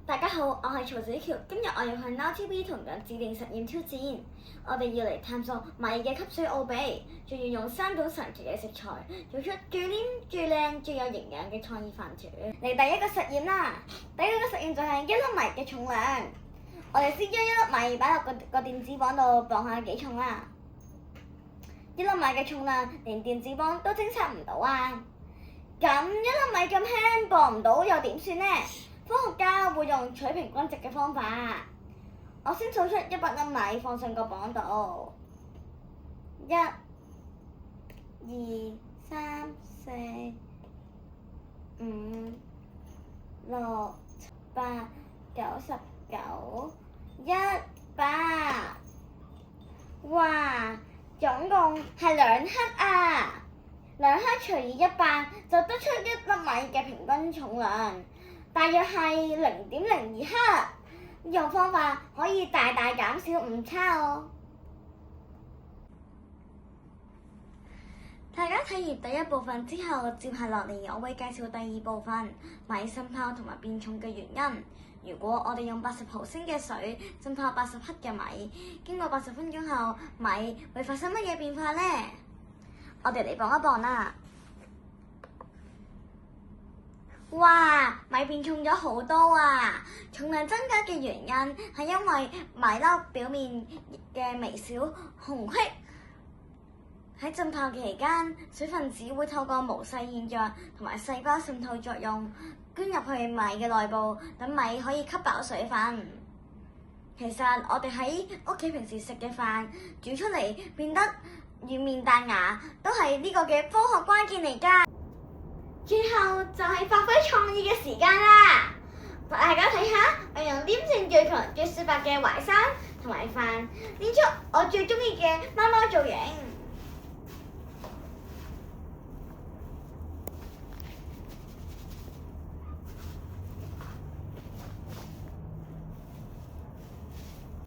大家好，我係曹子喬。今日我要向 Now TV 同人指定實驗挑戰。我哋要嚟探索米嘅吸水奧秘，仲要用3種神奇嘅食材，做出最黏、最靚、最有營養嘅創意飯團。嚟第一個實驗啦！第一個實驗就係1粒米嘅重量。我哋先將1粒米擺落個電子磅度磅下幾重啦。1粒米嘅重量連電子磅都偵測唔到啊！咁1粒米咁輕，磅唔到又點算呢？科學家會用取平均值嘅方法。我先數出100粒米放上個磅度，1、2、3、4、5、6、7、8、9、19、100。哇！總共係2克啊！2克除以100就得出1粒米嘅平均重量，大約係0.02克。呢種方法可以大大減少誤差哦。大家睇完第一部分之後，接下落嚟我會介紹第二部分米滲泡同埋變重嘅原因。如果我哋用80毫升嘅水浸泡80克嘅米，經過80分鐘後，米會發生乜嘢變化呢？我哋嚟磅一磅啦。哇！米變重咗好多啊！重量增加嘅原因係因為米粒表面嘅微小紅隙。喺浸泡期間，水分子會透過毛細現象同埋細胞滲透作用，捐入去米嘅內部，等米可以吸飽水分。其實我哋喺屋企平時食嘅飯煮出嚟變得軟面彈牙，都係呢個嘅科學關鍵嚟㗎。最後就係發揮創意嘅時間啦！大家睇下，我用黏性最強、最雪白嘅淮山同埋飯，捏出我最中意嘅貓貓造型。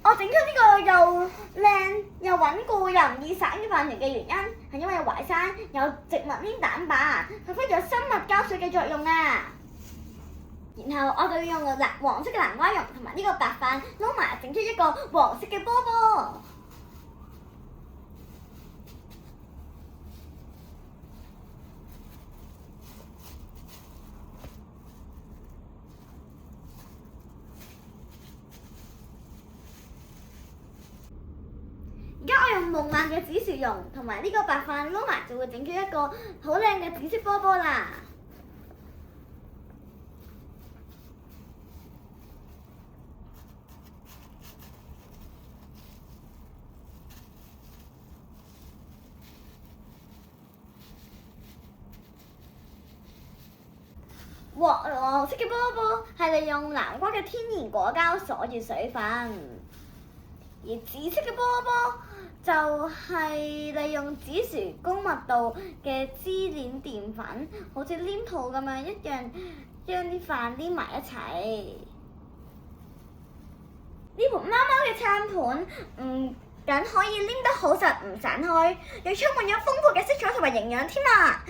我整出呢個又靚又穩固又唔易散嘅飯團嘅原因，係因為淮山有植物黏蛋白，發揮咗生物膠水嘅作用啊！然後我就要用黃色嘅南瓜蓉同埋呢個白飯撈埋，整出一個黃色嘅波波。而家我用夢幻嘅紫薯蓉同埋呢個白飯撈埋，就會整出一個好靚嘅紫色波波啦！黃色嘅波波係利用南瓜嘅天然果膠鎖住水分，而紫色嘅波波就係利用紫薯高密度嘅支鏈澱粉，好似黏土咁樣一樣，將啲飯黏埋一齊。呢盤貓貓嘅餐盤唔僅可以黏得好實唔散開，又充滿咗豐富嘅色彩同埋營養添啊！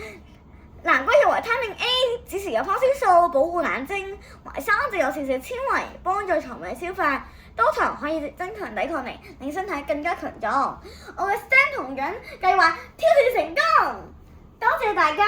南瓜有維他命 A， 紫薯有花青素保護眼睛，淮山就有膳食纖維幫助腸胃消化，多糖可以增強抵抗力，令身體更加強壯。我嘅STEM 同樣計劃挑戰成功，多謝大家！